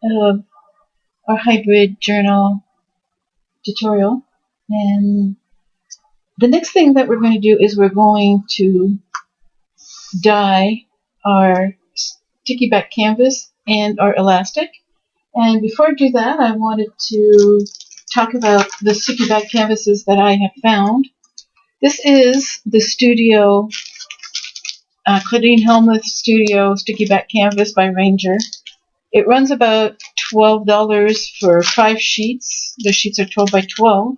of our hybrid journal tutorial. And the next thing that we're going to do is we're going to dye our sticky back canvas and our elastic. And before I do that, I wanted to talk about the sticky back canvases that I have found. This is the Studio Claudine Helmuth Studio Sticky Back Canvas by Ranger. It runs about $12 for 5 sheets. The sheets are 12 by 12.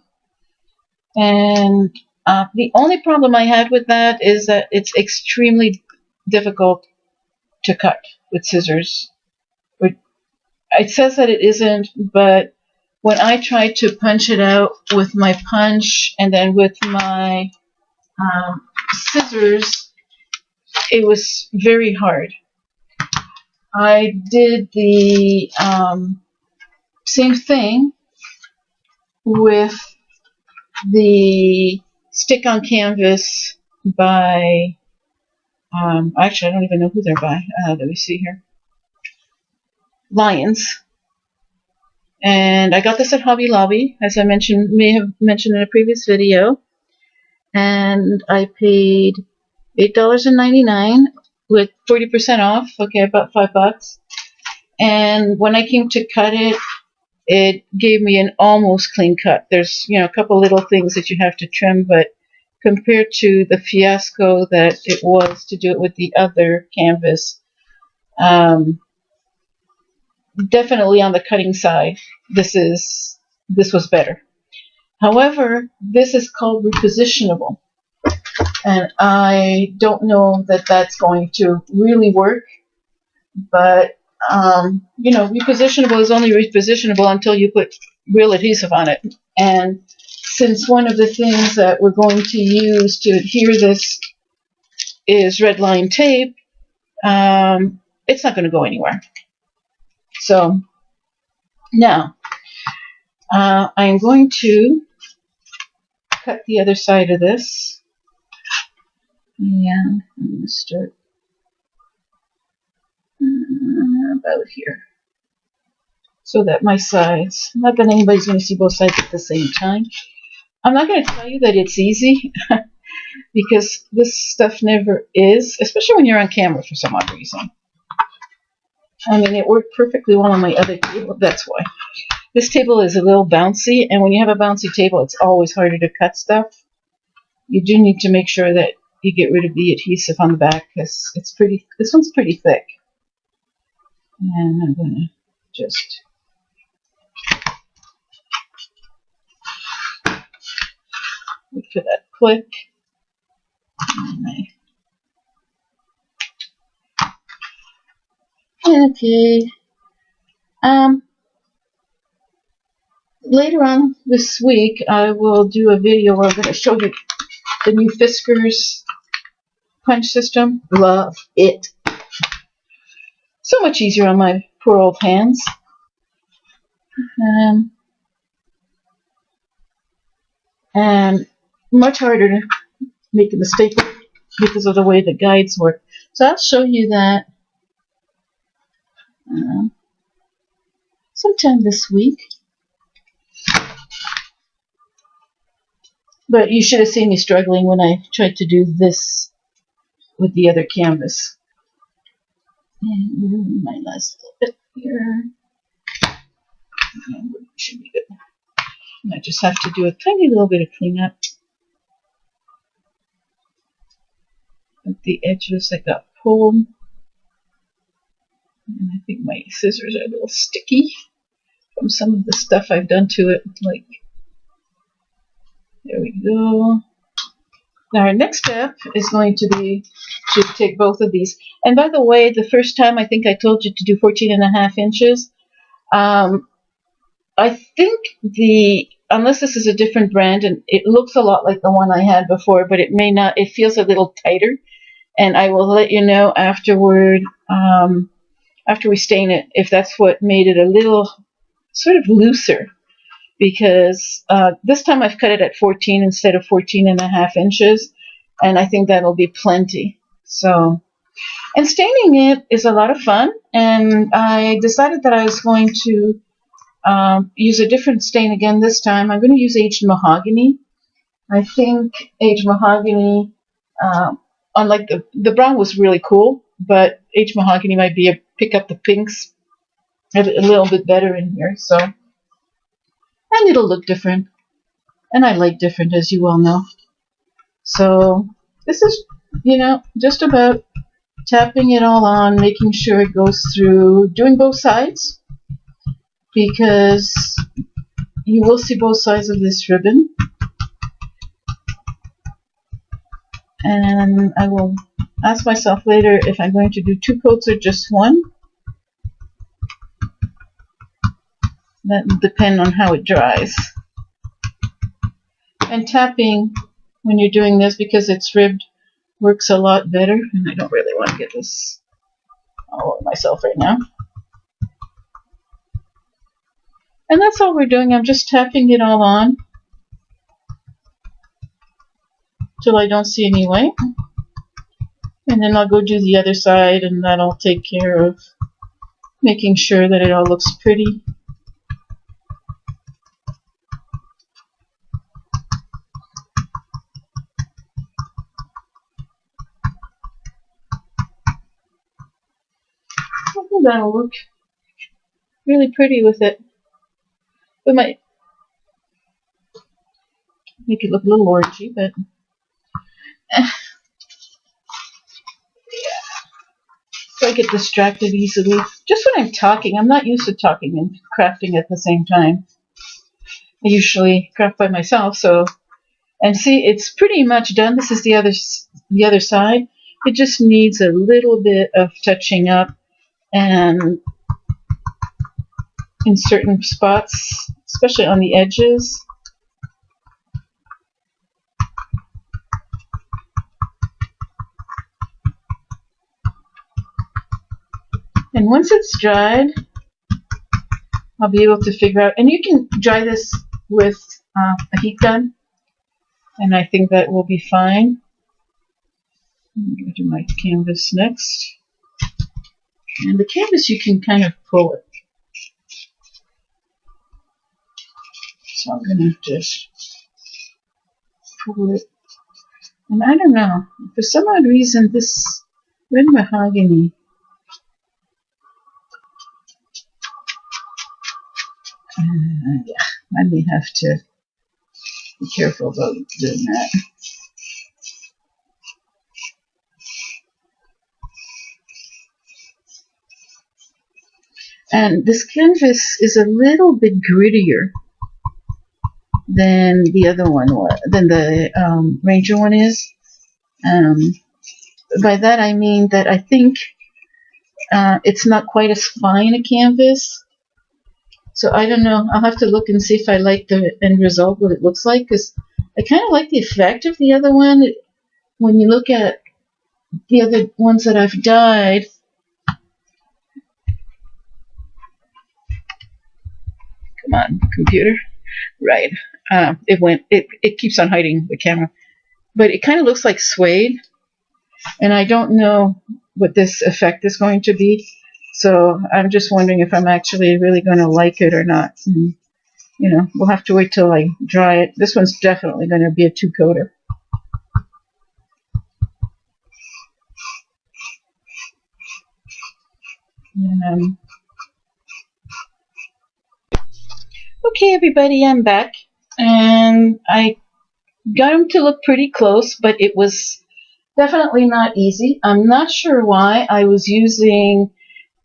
And the only problem I had with that is that it's extremely difficult to cut with scissors. It says that it isn't, but when I tried to punch it out with my punch and then with my scissors, it was very hard. I did the same thing with the Stick on Canvas by, actually I don't even know who they're by. Let me see here. Lions. And I got this at Hobby Lobby, as I may have mentioned in a previous video. And I paid $8.99 with 40% off. Okay, about $5. And when I came to cut it, it gave me an almost clean cut. There's, a couple little things that you have to trim, but compared to the fiasco that it was to do it with the other canvas, definitely on the cutting side, this was better. However, this is called repositionable, and I don't know that that's going to really work, but repositionable is only repositionable until you put real adhesive on it. And since one of the things that we're going to use to adhere this is red line tape, it's not going to go anywhere. So now I'm going to cut the other side of this, and I'm going to start about here, so that my sides, not that anybody's going to see both sides at the same time. I'm not going to tell you that it's easy because this stuff never is, especially when you're on camera for some odd reason. I mean, it worked perfectly well on my other table, that's why. This table is a little bouncy, and when you have a bouncy table, it's always harder to cut stuff. You do need to make sure that you get rid of the adhesive on the back, because this one's pretty thick. And I'm going to just wait for that click. Okay. Later on this week, I will do a video where I'm going to show you the new Fiskars punch system. Love it. So much easier on my poor old hands. And much harder to make a mistake because of the way the guides work. So I'll show you that sometime this week. But you should have seen me struggling when I tried to do this with the other canvas. And my last little bit here. And should be good. And I just have to do a tiny little bit of cleanup at the edges that got pulled. And I think my scissors are a little sticky from some of the stuff I've done to it. Like, there we go. Now our next step is going to be to take both of these. And by the way, the first time I think I told you to do 14.5 inches. I think unless this is a different brand, and it looks a lot like the one I had before, but it may not, it feels a little tighter. And I will let you know afterward, after we stain it, if that's what made it a little sort of looser. Because this time I've cut it at 14 instead of 14.5 inches, and I think that'll be plenty. So And staining it is a lot of fun, and I decided that I was going to use a different stain again this time. I'm going to use aged mahogany. I think aged mahogany, unlike the brown was really cool, but aged mahogany might be pick up the pinks a little bit better in here. So, and it'll look different, and I like different, as you all know. So this is, just about tapping it all on, making sure it goes through, doing both sides, because you will see both sides of this ribbon. And I will ask myself later if I'm going to do 2 coats or just 1. That will depend on how it dries. And tapping when you're doing this, because it's ribbed, works a lot better. And I don't really want to get this all over myself right now. And that's all we're doing. I'm just tapping it all on till I don't see any white. And then I'll go do the other side, and that'll take care of making sure that it all looks pretty. I think that'll look really pretty with it. We might make it look a little orangey, but yeah. So I get distracted easily. Just when I'm talking, I'm not used to talking and crafting at the same time. I usually craft by myself, so, and see, it's pretty much done. This is the other side. It just needs a little bit of touching up, and in certain spots, especially on the edges. And once it's dried, I'll be able to figure out, and you can dry this with a heat gun, and I think that will be fine. I'm going to do my canvas next. And the canvas, you can kind of pull it. So I'm going to just pull it. And I don't know, for some odd reason, this red mahogany, yeah, I may have to be careful about doing that. And this canvas is a little bit grittier than the other one was, than the Ranger one is. By that I mean that I think it's not quite as fine a canvas. So I don't know. I'll have to look and see if I like the end result, what it looks like, because I kind of like the effect of the other one. When you look at the other ones that I've dyed, come on, computer. Right. It keeps on hiding the camera. But it kind of looks like suede. And I don't know what this effect is going to be. So I'm just wondering if I'm actually really going to like it or not. And, we'll have to wait till I dry it. This one's definitely going to be a 2-coater. Okay, everybody, I'm back. And I got them to look pretty close, but it was definitely not easy. I'm not sure why I was using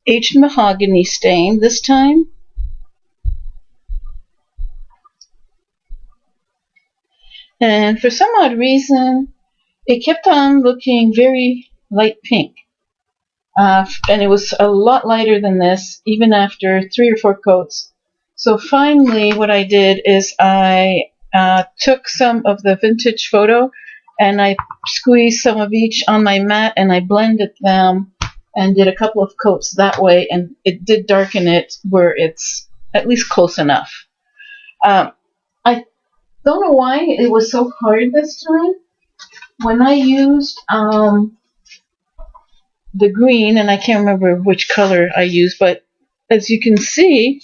aged mahogany stain this time. And for some odd reason, it kept on looking very light pink. And it was a lot lighter than this, even after 3 or 4 coats. So finally, what I did is I took some of the vintage photo and I squeezed some of each on my mat and I blended them and did a couple of coats that way, and it did darken it where it's at least close enough. I don't know why it was so hard this time. When I used the green, and I can't remember which color I used, but as you can see,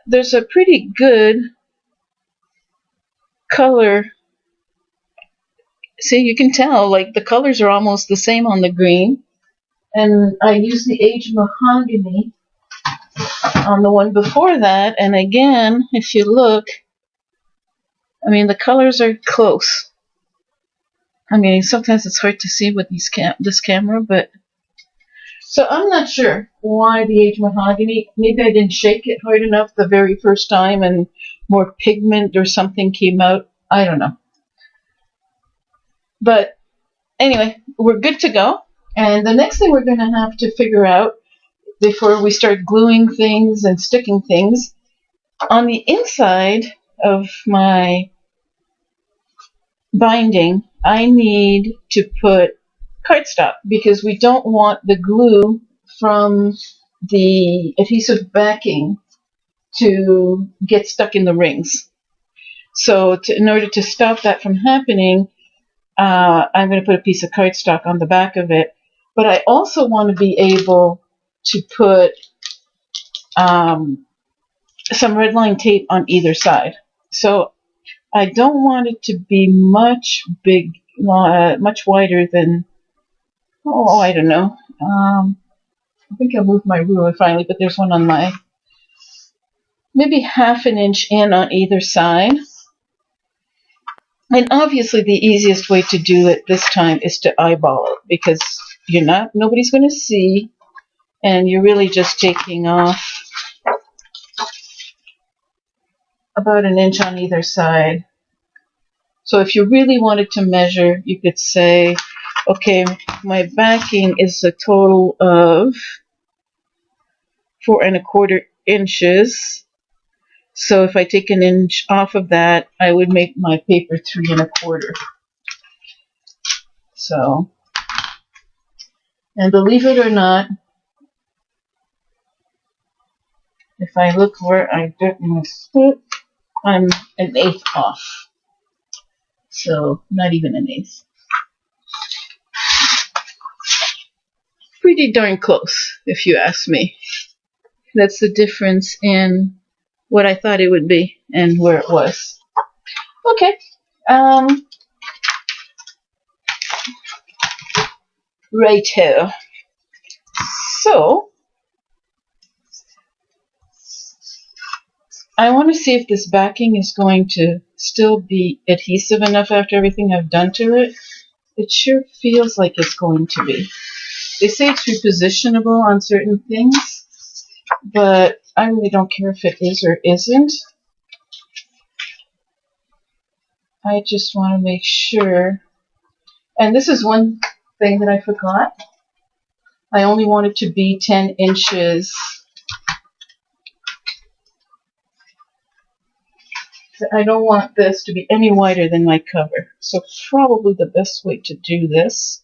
there's a pretty good color. See, you can tell, like, the colors are almost the same on the green. And I used the aged mahogany on the one before that, and again, if you look, I mean, the colors are close. I mean, sometimes it's hard to see with this camera, but so I'm not sure why the aged mahogany. Maybe I didn't shake it hard enough the very first time, and more pigment or something came out. I don't know. But anyway, we're good to go. And the next thing we're going to have to figure out before we start gluing things and sticking things, on the inside of my binding, I need to put cardstock because we don't want the glue from the adhesive backing to get stuck in the rings. So in order to stop that from happening, I'm going to put a piece of cardstock on the back of it. But I also want to be able to put some red line tape on either side. So I don't want it to be much wider than, I don't know. I think I moved my ruler finally, but there's one on my, maybe half an inch in on either side. And obviously the easiest way to do it this time is to eyeball it, because nobody's going to see, and you're really just taking off about an inch on either side. So if you really wanted to measure, you could say, okay, my backing is a total of 4 1/4 inches. So if I take an inch off of that, I would make my paper 3 1/4. So, and believe it or not, if I look where I did my split, I'm an 1/8 off. So not even an 1/8. Pretty darn close, if you ask me. That's the difference in what I thought it would be and where it was. Okay. Righto. So I want to see if this backing is going to still be adhesive enough after everything I've done to it. It sure feels like it's going to be. They say it's repositionable on certain things, but I really don't care if it is or isn't. I just want to make sure. And this is one thing that I forgot. I only want it to be 10 inches. I don't want this to be any wider than my cover. So probably the best way to do this.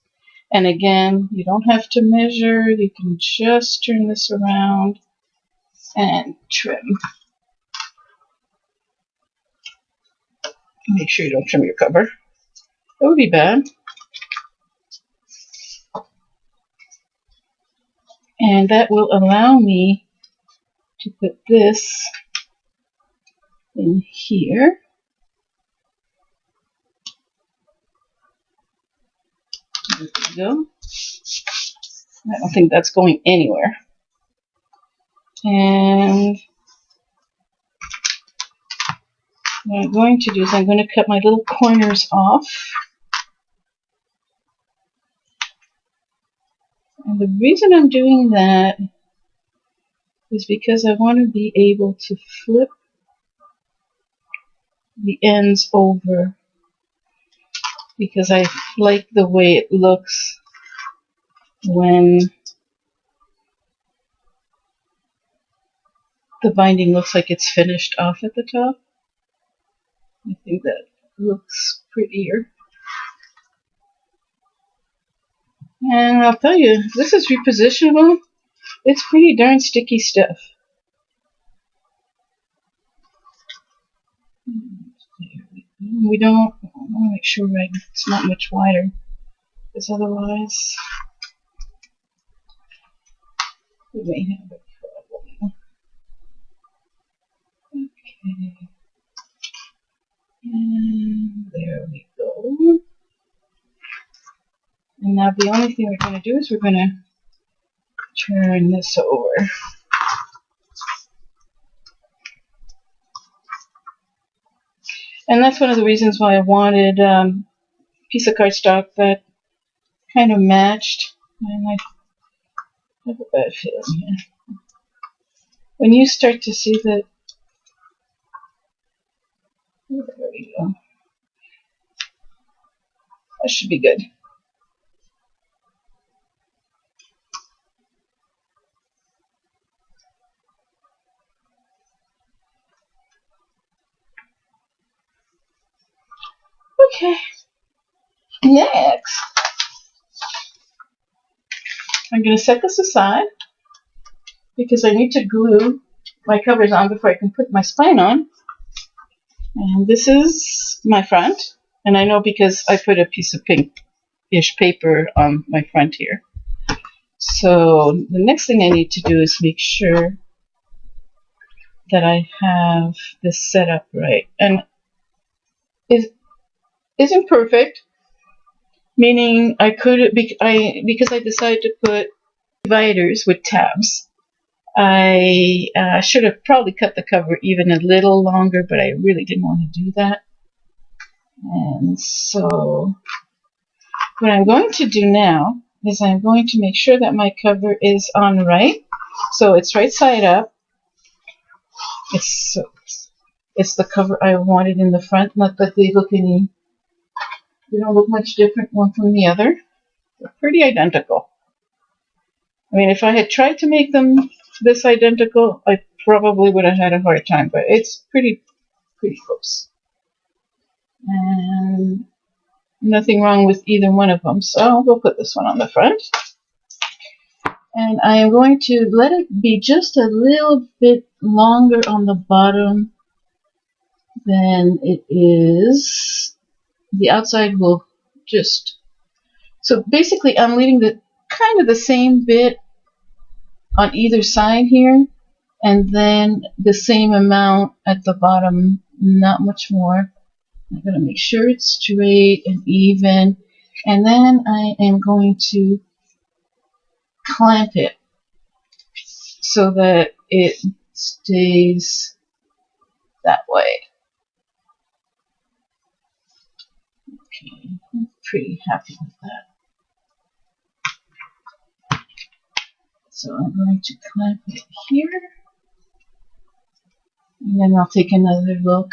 And again, you don't have to measure. You can just turn this around and trim. Make sure you don't trim your cover. That would be bad. And that will allow me to put this in here. There we go. I don't think that's going anywhere. And what I'm going to do is I'm going to cut my little corners off. And the reason I'm doing that is because I want to be able to flip the ends over, because I like the way it looks when the binding looks like it's finished off at the top. I think that looks prettier. And I'll tell you, this is repositionable. It's pretty darn sticky stuff. We want to make sure it's not much wider, because otherwise We may have a problem. Okay. And there we go. And now the only thing we're going to do is we're going to turn this over. And that's one of the reasons why I wanted a piece of cardstock that kind of matched. And I have a bad feeling here. When you start to see that, there we go. That should be good. Okay. Next, I'm going to set this aside because I need to glue my covers on before I can put my spine on. And this is my front. And I know because I put a piece of pinkish paper on my front here. So the next thing I need to do is make sure that I have this set up right. And it isn't perfect, meaning I could, because I decided to put dividers with tabs. I should have probably cut the cover even a little longer, but I really didn't want to do that. And so what I'm going to do now is I'm going to make sure that my cover is on right. So it's right side up. It's the cover I wanted in the front. Not that they look they don't look much different one from the other. They're pretty identical. I mean, if I had tried to make them this identical, I probably would have had a hard time, but it's pretty close. And nothing wrong with either one of them, so we'll put this one on the front. And I am going to let it be just a little bit longer on the bottom than it is. The outside will just... So basically I'm leaving the kind of the same bit on either side here, and then the same amount at the bottom, not much more. I'm going to make sure it's straight and even, and then I am going to clamp it so that it stays that way. Okay, I'm pretty happy with that. So I'm going to clamp it here, and then I'll take another look.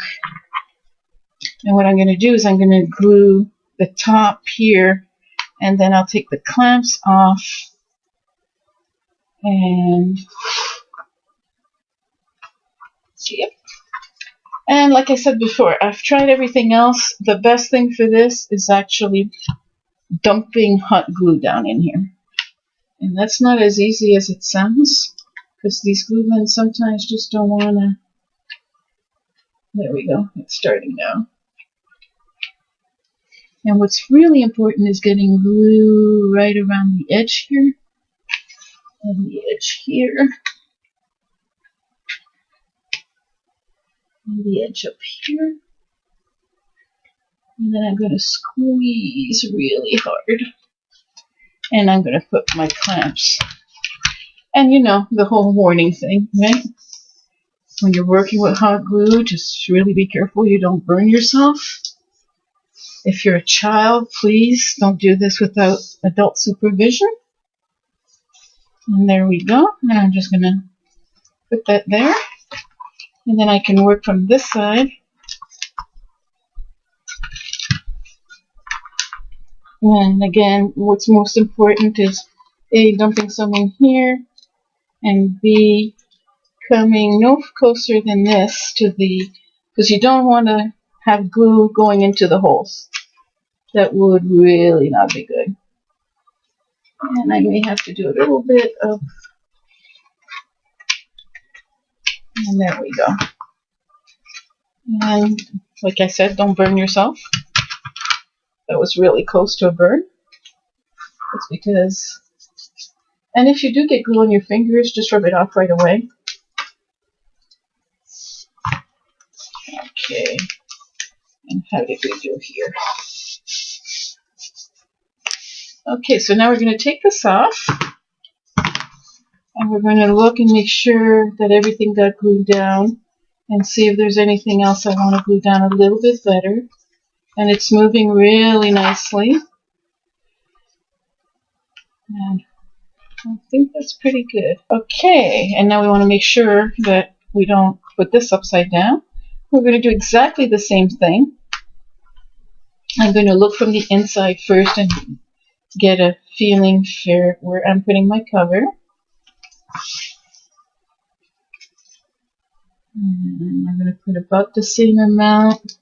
And what I'm going to do is I'm going to glue the top here, and then I'll take the clamps off and yep. And like I said before, I've tried everything else. The best thing for this is actually dumping hot glue down in here. And that's not as easy as it sounds, because these glue guns sometimes just don't want to. There we go. It's starting now. And what's really important is getting glue right around the edge here, and the edge here, and the edge up here. And then I'm going to squeeze really hard. And I'm going to put my clamps. And you know, the whole warning thing, right? When you're working with hot glue, just really be careful you don't burn yourself. If you're a child, please don't do this without adult supervision. And there we go. And I'm just going to put that there. And then I can work from this side. And again, what's most important is A, dumping some in here, and B, coming no closer than this to the, because you don't want to have glue going into the holes. That would really not be good. And I may have to do a little bit of, and there we go. And like I said, don't burn yourself. That was really close to a burn. It's because And if you do get glue on your fingers, just rub it off right away. Okay. And how did we do here? Okay, so now we're going to take this off. And we're going to look and make sure that everything got glued down. And see if there's anything else I want to glue down a little bit better. And it's moving really nicely. And I think that's pretty good. Okay, and now we want to make sure that we don't put this upside down. We're going to do exactly the same thing. I'm going to look from the inside first and get a feeling for where I'm putting my cover. And I'm going to put about the same amount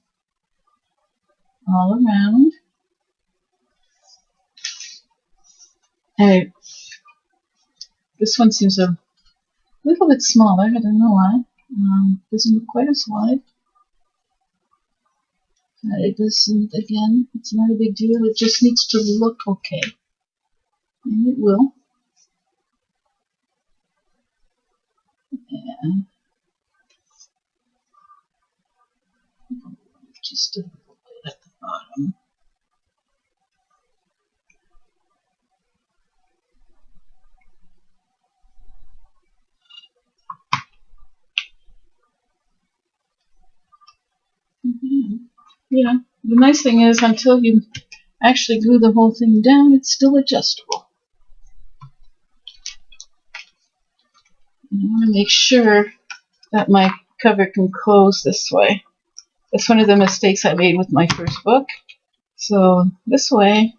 all around. And this one seems a little bit smaller. I don't know why. Doesn't look quite as wide. It doesn't, again, it's not a big deal. It just needs to look okay. And it will. And just a little bit at the bottom. Yeah, the nice thing is until you actually glue the whole thing down, it's still adjustable. And I want to make sure that my cover can close this way. That's one of the mistakes I made with my first book. So this way,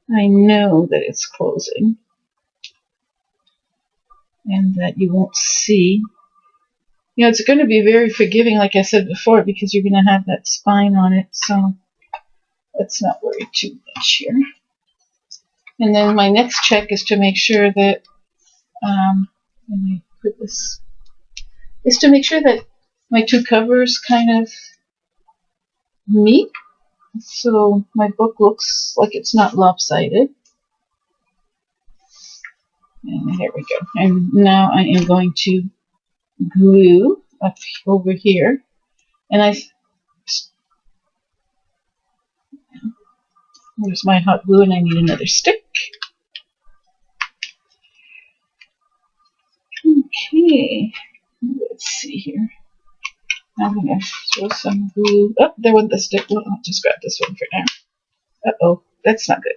I know that it's closing and that you won't see. You know, it's going to be very forgiving, like I said before, because you're going to have that spine on it. So let's not worry too much here. And then my next check is to make sure that, let me put this, is to make sure that my two covers kind of meet. So my book looks like it's not lopsided. And there we go. And now I am going to glue up over here. And there's my hot glue, and I need another stick. Okay, let's see here. I'm going to throw some glue. Oh, there went the stick. Well, I'll just grab this one for now. Uh-oh, that's not good.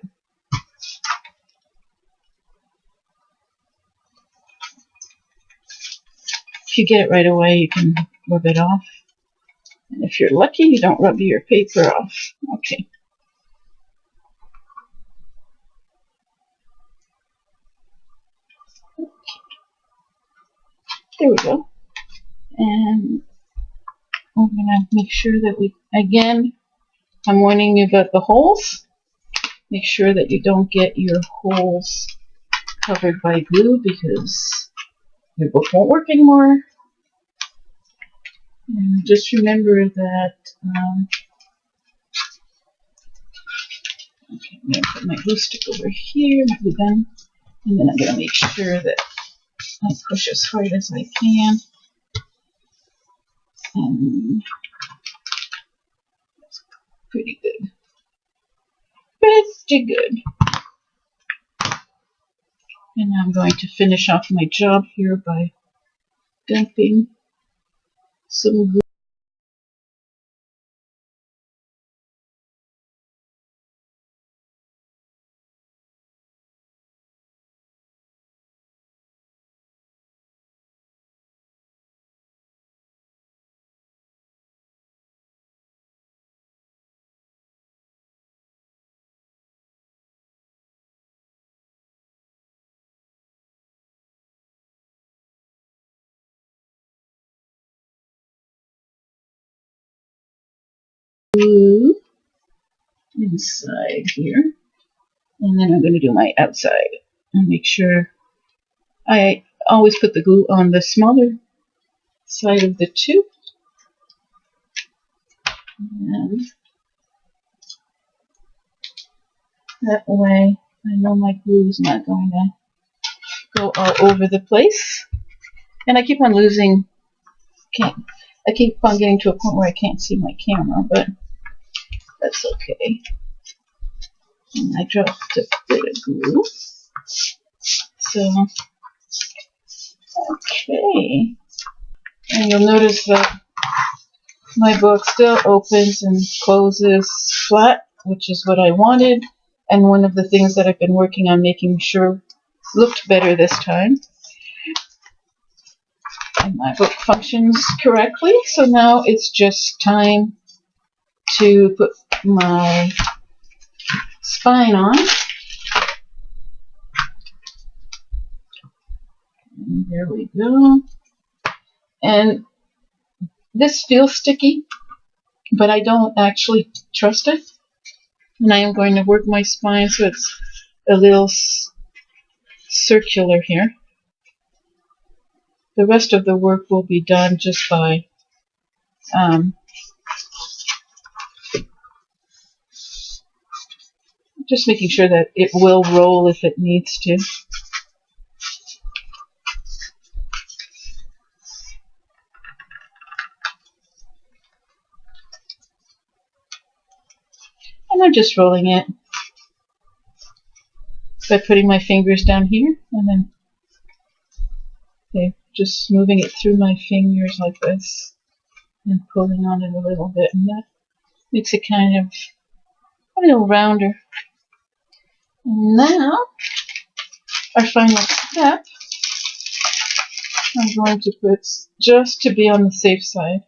If you get it right away, you can rub it off. And if you're lucky, you don't rub your paper off. Okay. There we go. And we're going to make sure that we, again, I'm warning you about the holes. Make sure that you don't get your holes covered by glue because your book won't work anymore. And just remember that, okay, I'm going to put my glue stick over here, my glue gun, and then I'm going to make sure that I push as hard as I can. And that's pretty good. Pretty good. And I'm going to finish off my job here by dumping some glue. Inside here, and then I'm going to do my outside and make sure I always put the glue on the smaller side of the tube, and that way I know my glue is not going to go all over the place. And I keep on losing, I keep on getting to a point where I can't see my camera, but that's okay. And I dropped a bit of glue. So, okay. And you'll notice that my book still opens and closes flat, which is what I wanted. And one of the things that I've been working on making sure looked better this time. And my book functions correctly. So now it's just time to put my spine on. And there we go. And this feels sticky, but I don't actually trust it. And I am going to work my spine so it's a little circular here. The rest of the work will be done just by just making sure that it will roll if it needs to. And I'm just rolling it by putting my fingers down here and then just moving it through my fingers like this and pulling on it a little bit, and that makes it kind of a little rounder. And now, our final step, I'm going to put, just to be on the safe side,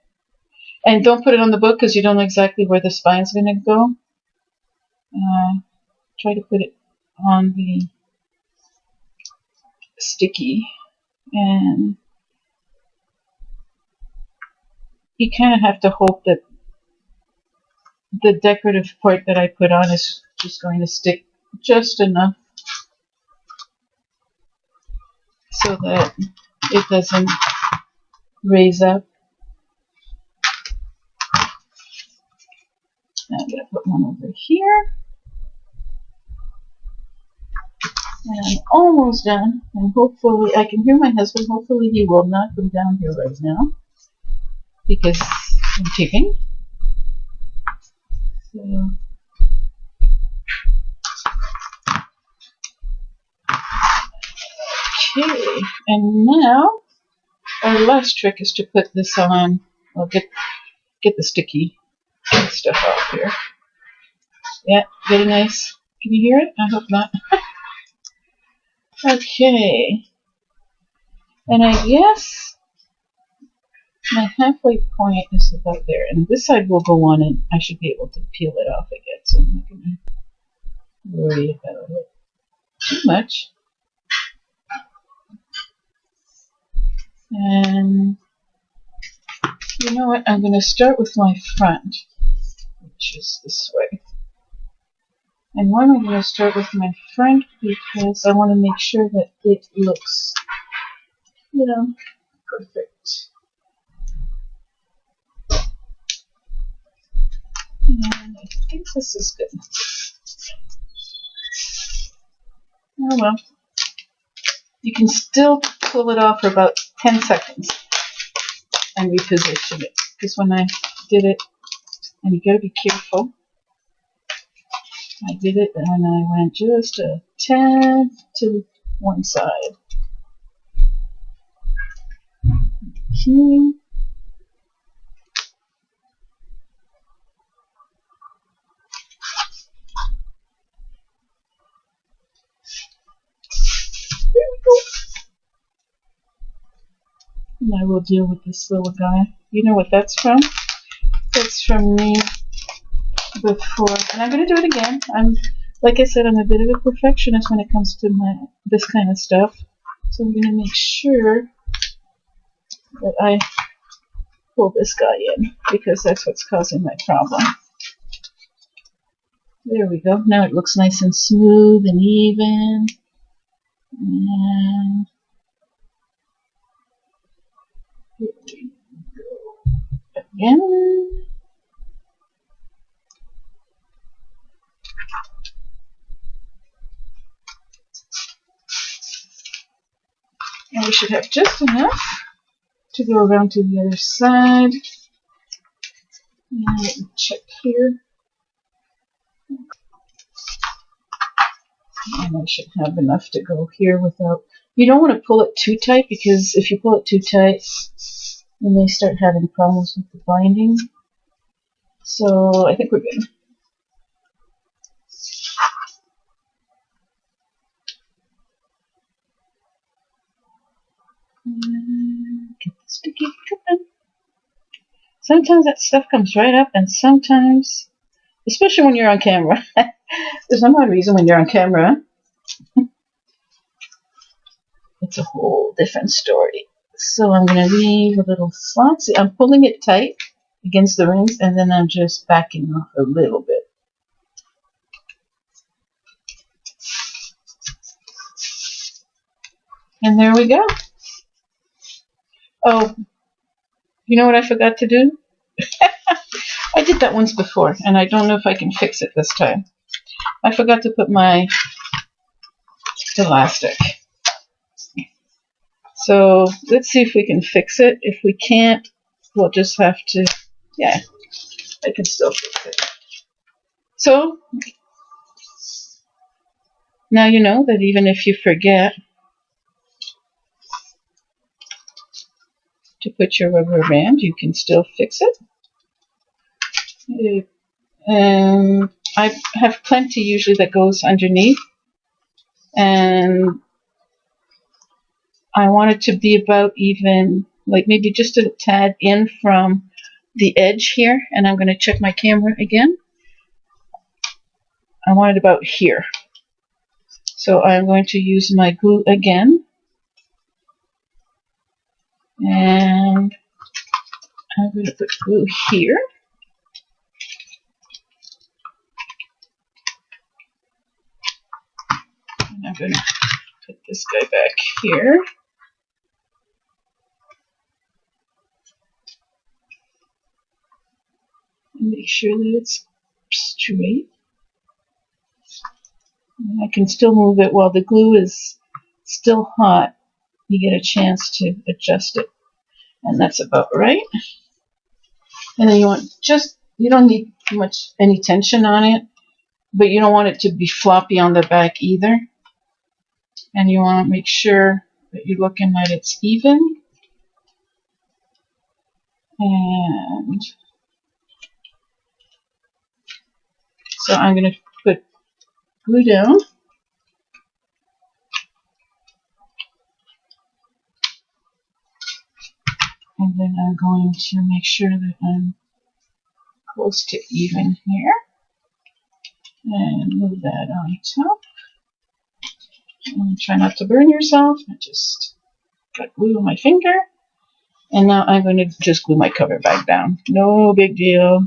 and don't put it on the book because you don't know exactly where the spine's going to go. Try to put it on the sticky, and you kind of have to hope that the decorative part that I put on is just going to stick just enough so that it doesn't raise up. Now I'm going to put one over here. And I'm almost done. And hopefully, I can hear my husband. Hopefully he will not come down here right now because I'm taping. So, okay, and now our last trick is to put this on. I'll get the sticky stuff off here. Yeah, very nice. Can you hear it? I hope not. Okay, and I guess my halfway point is about there, and this side will go on, and I should be able to peel it off again. So I'm not going to worry about it too much. And you know what? I'm going to start with my front, which is this way. And why am I going to start with my front? Because I want to make sure that it looks, you know, perfect. And I think this is good. Oh well. You can still pull it off for about 10 seconds and reposition it. Because when I did it, and you gotta be careful, I did it and I went just a tad to one side. Okay. There we go. And I will deal with this little guy. You know what that's from? That's from me before. And I'm going to do it again. Like I said, I'm a bit of a perfectionist when it comes to this kind of stuff. So I'm going to make sure that I pull this guy in, because that's what's causing my problem. There we go. Now it looks nice and smooth and even. And here we go again. And we should have just enough to go around to the other side. And let me check here. And I should have enough to go here without... You don't want to pull it too tight, because if you pull it too tight, you may start having problems with the binding. So I think we're good. Get the sticky dripping. Sometimes that stuff comes right up, and sometimes, especially when you're on camera, there's no reason when you're on camera, it's a whole different story. So I'm going to leave a little slot. See, I'm pulling it tight against the rings, and then I'm just backing off a little bit. And there we go. Oh, you know what I forgot to do? I did that once before, and I don't know if I can fix it this time. I forgot to put my elastic. So let's see if we can fix it. If we can't, we'll just have to, yeah, I can still fix it. So now you know that even if you forget to put your rubber band, you can still fix it. And I have plenty usually that goes underneath, and I want it to be about even, like maybe just a tad in from the edge here, and I'm going to check my camera again. I want it about here. So I'm going to use my glue again, and I'm going to put glue here. And I'm going to put this guy back here. And make sure that it's straight. And I can still move it while the glue is still hot. You get a chance to adjust it. And that's about right. And then you want you don't need any tension on it, but you don't want it to be floppy on the back either. And you want to make sure that you're looking that it's even. And so I'm going to put glue down. And then I'm going to make sure that I'm close to even here. And move that on top. And try not to burn yourself. I just got glue on my finger. And now I'm going to just glue my cover back down. No big deal.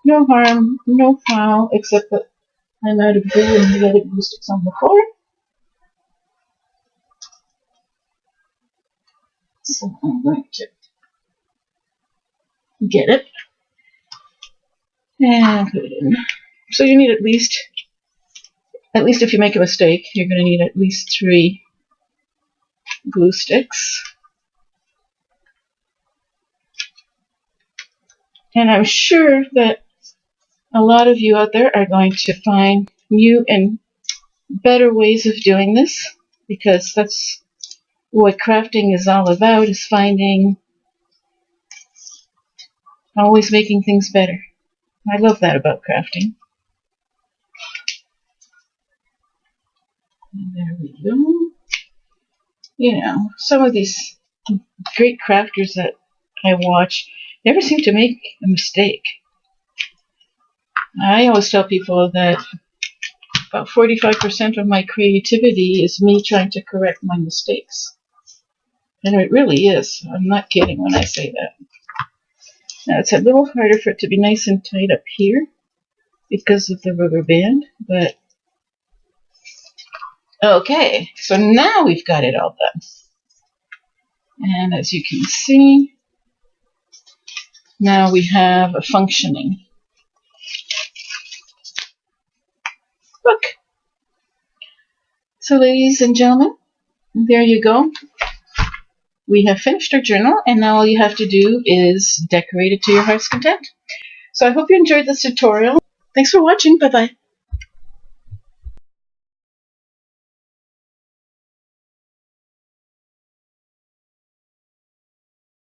No harm, no foul, except that I'm out of glue and we had it glue sticks on before. So I'm going to get it and put it in. So you need at least if you make a mistake, you're going to need at least 3 glue sticks. And I'm sure that a lot of you out there are going to find new and better ways of doing this, because that's what crafting is all about, is always making things better. I love that about crafting. And there we go. You know, some of these great crafters that I watch never seem to make a mistake. I always tell people that about 45% of my creativity is me trying to correct my mistakes. And it really is. I'm not kidding when I say that. Now it's a little harder for it to be nice and tight up here because of the rubber band, but okay, so now we've got it all done. And as you can see, now we have a functioning book. So ladies and gentlemen, there you go. we have finished our journal, and now all you have to do is decorate it to your heart's content. So I hope you enjoyed this tutorial. Thanks for watching. Bye-bye.